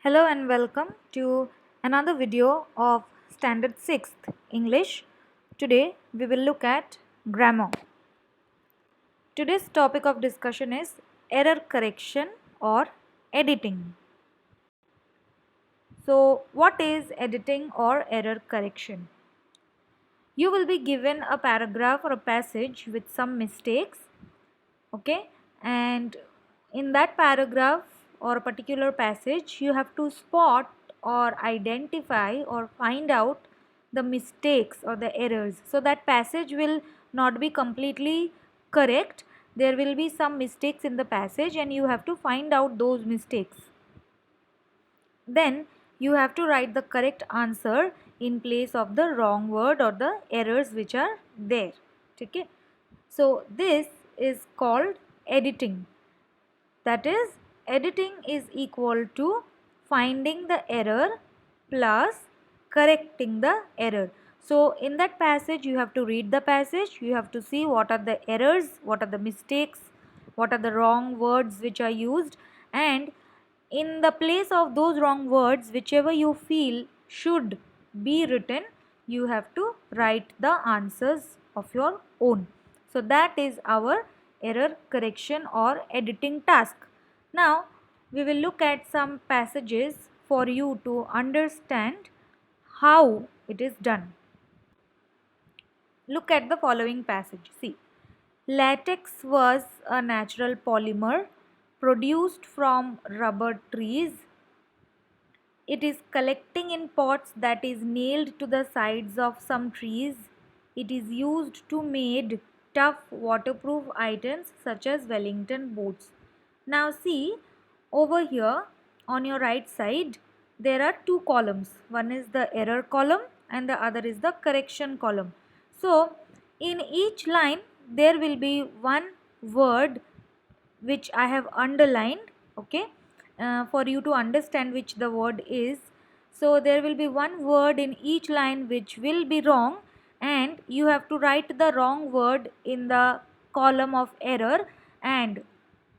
Hello and welcome to another video of Standard 6th English. Today we will look at grammar. Today's topic of discussion is error correction or editing. So, what is editing or error correction? You will be given a paragraph or a passage with some mistakes, okay? And in that paragraph or a particular passage, you have to spot or identify or find out the mistakes or the errors. So that passage will not be completely correct. There will be some mistakes in the passage and you have to find out those mistakes. Then you have to write the correct answer in place of the wrong word or the errors which are there. Okay. So this is called editing. That is, editing is equal to finding the error plus correcting the error. So in that passage you have to read the passage, you have to see what are the errors, what are the mistakes, what are the wrong words which are used, and in the place of those wrong words, whichever you feel should be written, you have to write the answers of your own. So that is our error correction or editing task. Now we will look at some passages for you to understand how it is done. Look at the following passage. See, latex was a natural polymer produced from rubber trees. It is collecting in pots that is nailed to the sides of some trees. It is used to make tough waterproof items such as Wellington boots. Now see, over here on your right side there are two columns. One is the error column and the other is the correction column. So in each line there will be one word which I have underlined, okay, for you to understand which the word is. So there will be one word in each line which will be wrong, and you have to write the wrong word in the column of error, and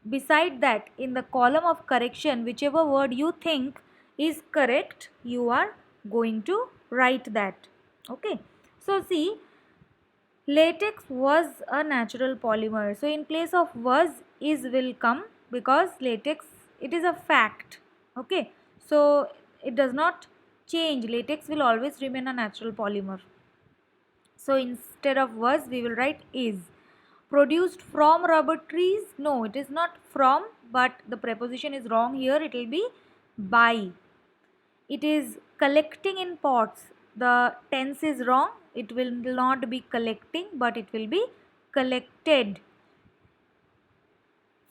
beside that in the column of correction whichever word you think is correct you are going to write that. Okay, so see, latex was a natural polymer. So in place of was, is will come, because latex, it is a fact. Okay. So it does not change. Latex will always remain a natural polymer. So instead of was we will write is. Produced from rubber trees? No, it is not from, but the preposition is wrong here. It will be by. It is collecting in pots. The tense is wrong. It will not be collecting, but it will be collected.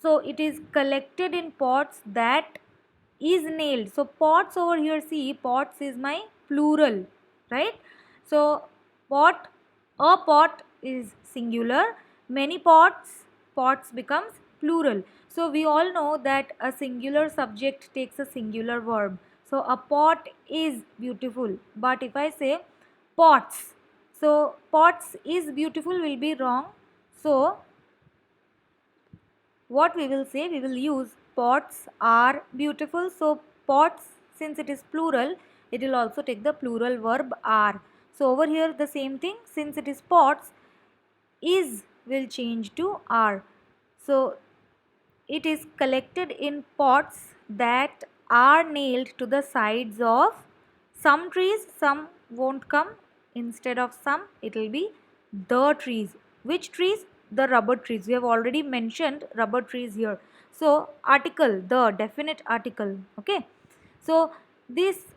So it is collected in pots that is nailed. So pots over here, see, pots is my plural, right? So pot, a pot is singular. Many pots, pots becomes plural. So we all know that a singular subject takes a singular verb. So a pot is beautiful. But if I say pots, so pots is beautiful will be wrong. So what we will say, we will use pots are beautiful. So pots, since it is plural, it will also take the plural verb are. So over here the same thing, since it is pots, is will change to are. So it is collected in pots that are nailed to the sides of some trees. Some won't come, instead of some it will be the trees. Which trees? The rubber trees. We have already mentioned rubber trees here. So article, the definite article. Okay, so this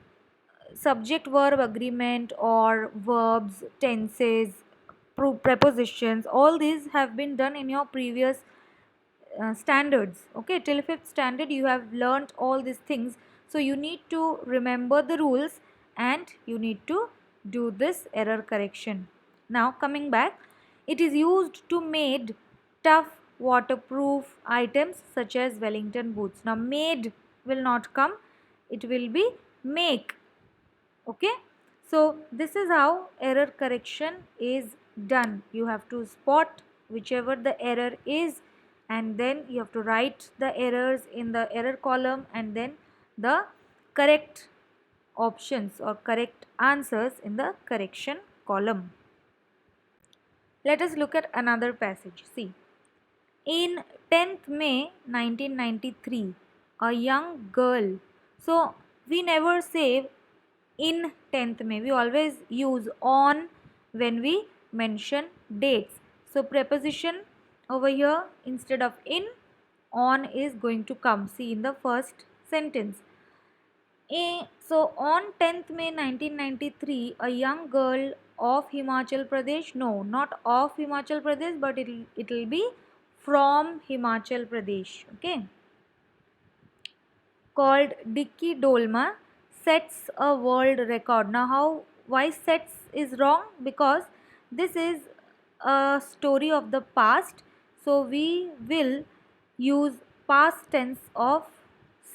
subject verb agreement or verbs, tenses, prepositions, all these have been done in your previous standards. Okay, till 5th standard you have learnt all these things. So you need to remember the rules and you need to do this error correction. Now coming back, it is used to made tough waterproof items such as Wellington boots. Now made will not come, it will be make. Okay, so this is how error correction is done. You have to spot whichever the error is, and then you have to write the errors in the error column and then the correct options or correct answers in the correction column. Let us look at another passage. See, in 10th May 1993, a young girl, so we never say in 10th May, we always use on when we mention dates. So preposition over here instead of in, on is going to come. See in the first sentence. So on 10th May 1993, a young girl of Himachal Pradesh, no, not of Himachal Pradesh, but it'll be from Himachal Pradesh, okay, called Dicky Dolma, sets a world record. Now why sets is wrong? Because this is a story of the past, so we will use past tense of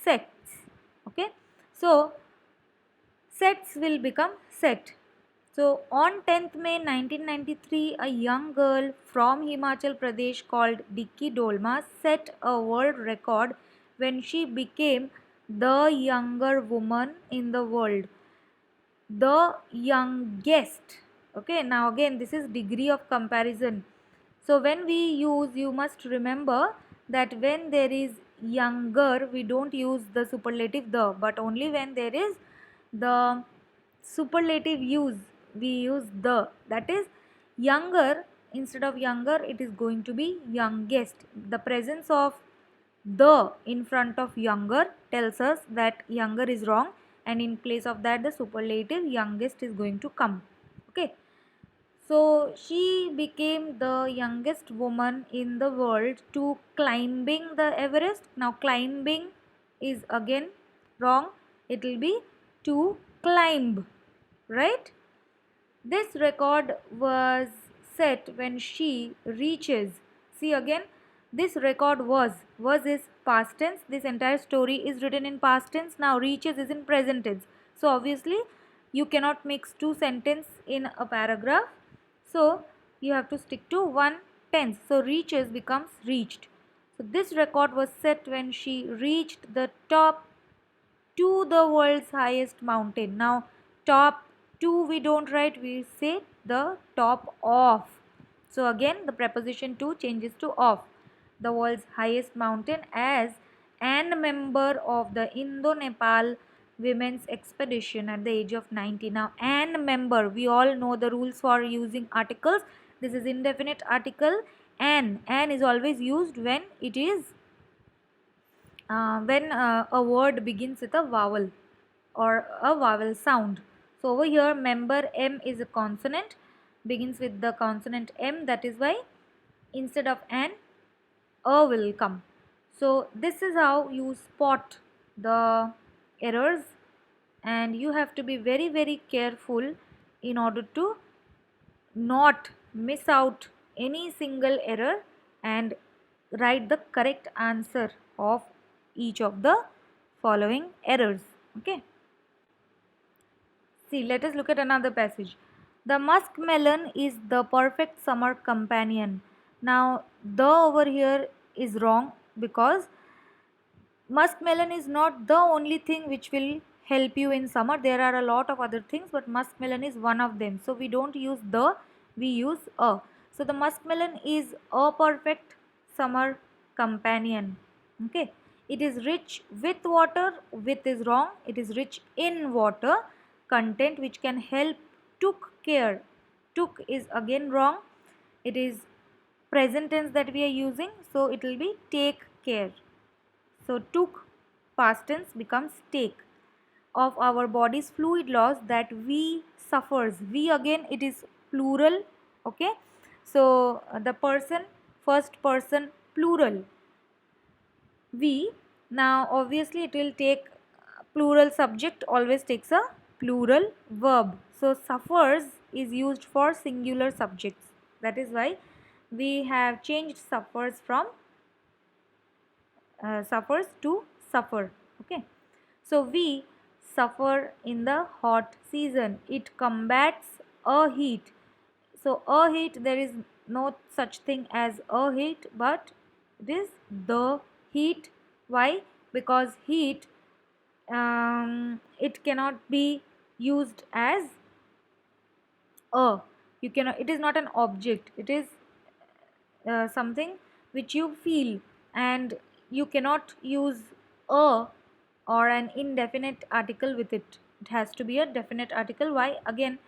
sets, okay. So sets will become set. So on 10th May 1993, a young girl from Himachal Pradesh called Dicky Dolma set a world record when she became the younger woman in the world. The youngest. Okay, now again this is degree of comparison. So when we use, you must remember that when there is younger, we don't use the superlative the, but only when there is the superlative use, we use the. That is younger, instead of younger it is going to be youngest. The presence of the in front of younger tells us that younger is wrong, and in place of that the superlative youngest is going to come, okay. So she became the youngest woman in the world to climbing the Everest. Now climbing is again wrong, it will be to climb, right. This record was set when she reaches. See again, this record was is past tense. This entire story is written in past tense. Now reaches is in present tense. So obviously you cannot mix two sentences in a paragraph. So you have to stick to one tense. So reaches becomes reached. So this record was set when she reached the top to the world's highest mountain. Now top to we don't write, we say the top of. So again the preposition to changes to of. The world's highest mountain as an member of the Indo-Nepal women's expedition at the age of 90. Now an member, we all know the rules for using articles. This is indefinite article. An is always used when it is when a word begins with a vowel or a vowel sound. So over here member M is a consonant, begins with the consonant M, that is why instead of an, a will come. So this is how you spot the errors, and you have to be very careful in order to not miss out any single error and write the correct answer of each of the following errors, okay. See, let us look at another passage. The muskmelon is the perfect summer companion. Now the over here is wrong, because muskmelon is not the only thing which will help you in summer. There are a lot of other things, but muskmelon is one of them. So we don't use the, we use a. So the muskmelon is a perfect summer companion, okay. It is rich with water, with is wrong, it is rich in water content which can help. Took care, took is again wrong, it is present tense that we are using, so it will be take care. So took past tense becomes take. Of our body's fluid loss that we suffers, we again it is plural, okay. So the person, first person plural, we. Now obviously it will take plural subject, always takes a plural verb. So suffers is used for singular subjects, that is why we have changed suffers from suffers to suffer, okay. So we suffer in the hot season, it combats a heat. So a heat, there is no such thing as a heat, but it is the heat. Why? Because heat it cannot be used as a, you cannot, it is not an object, it is something which you feel, and you cannot use a or an indefinite article with it. It has to be a definite article. Why? Again,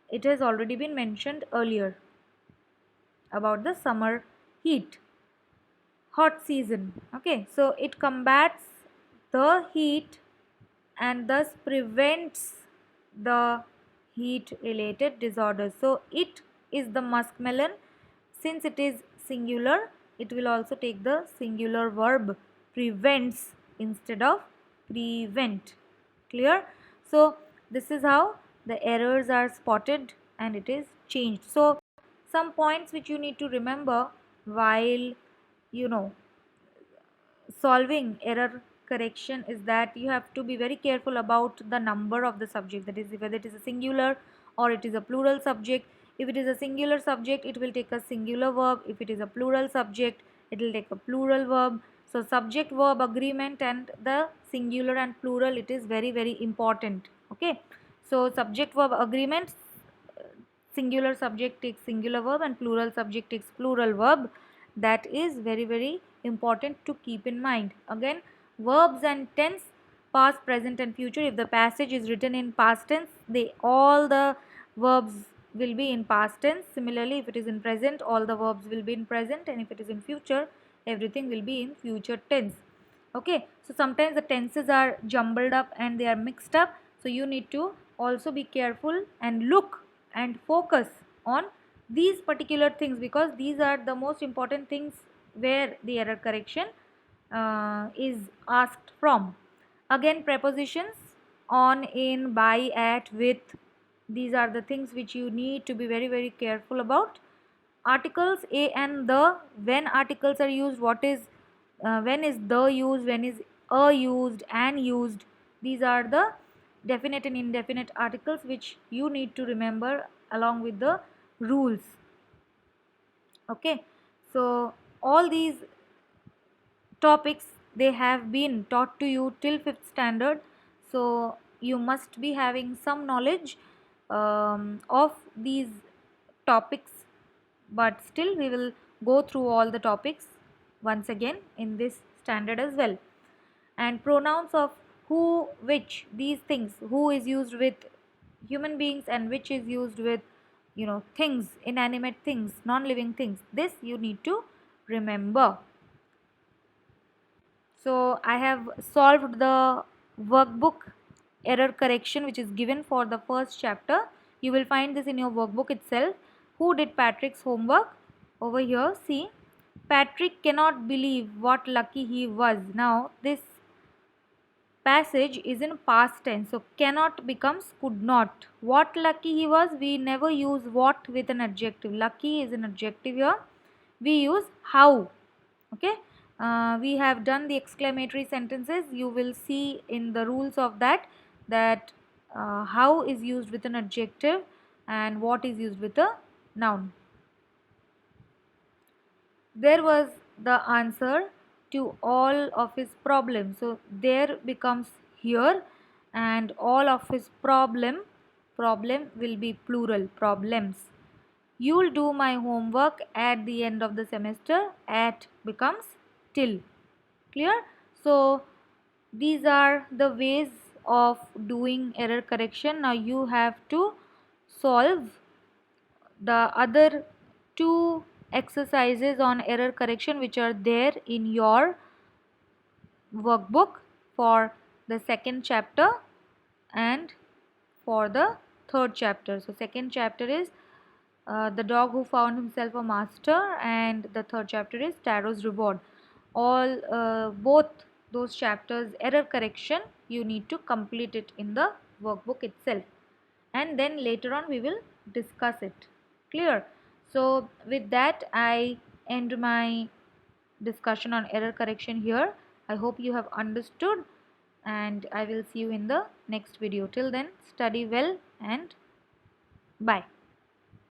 it has already been mentioned earlier about the summer heat, hot season. Okay, so it combats the heat and thus prevents the heat related disorders. So it is the muskmelon. Since it is singular, it will also take the singular verb prevents instead of prevent. Clear? So this is how the errors are spotted and it is changed. So some points which you need to remember while, you know, solving error correction is that you have to be very careful about the number of the subject, that is whether it is a singular or it is a plural subject. If it is a singular subject, it will take a singular verb. If it is a plural subject, it will take a plural verb. So subject verb agreement and the singular and plural, it is very very important. Okay, so subject verb agreement, singular subject takes singular verb and plural subject takes plural verb. That is very very important to keep in mind. Again, verbs and tense, past, present and future. If the passage is written in past tense, they all the verbs will be in past tense. Similarly, if it is in present, all the verbs will be in present, and if it is in future, everything will be in future tense. Okay, so sometimes the tenses are jumbled up and they are mixed up, so you need to also be careful and look and focus on these particular things, because these are the most important things where the error correction is asked from. Again, prepositions on, in, by, at, with, these are the things which you need to be very very careful about. Articles a and the, when articles are used, what is when is the used, when is a used, and used, these are the definite and indefinite articles which you need to remember along with the rules. Okay, so all these topics, they have been taught to you till 5th standard, so you must be having some knowledge of these topics, but still we will go through all the topics once again in this standard as well. And pronouns of who, which, these things, who is used with human beings and which is used with, you know, things, inanimate things, non-living things, this you need to remember. So I have solved the workbook error correction which is given for the first chapter. You will find this in your workbook itself. Who did Patrick's homework? Over here, see, Patrick cannot believe what lucky he was. Now this passage is in past tense, so cannot becomes could not. What lucky he was, we never use what with an adjective. Lucky is an adjective here. We use how. Okay, we have done the exclamatory sentences. You will see in the rules of that how is used with an adjective and what is used with a noun. There was the answer to all of his problems. So there becomes here, and all of his problem will be plural, problems. You'll do my homework at the end of the semester. At becomes till. Clear? So these are the ways of doing error correction. Now you have to solve the other two exercises on error correction which are there in your workbook for the second chapter and for the third chapter. So second chapter is the dog who found himself a master, and the third chapter is Taro's reward. All both those chapters error correction, you need to complete it in the workbook itself, and then later on we will discuss it. Clear? So with that I end my discussion on error correction here. I hope you have understood, and I will see you in the next video. Till then, study well and bye.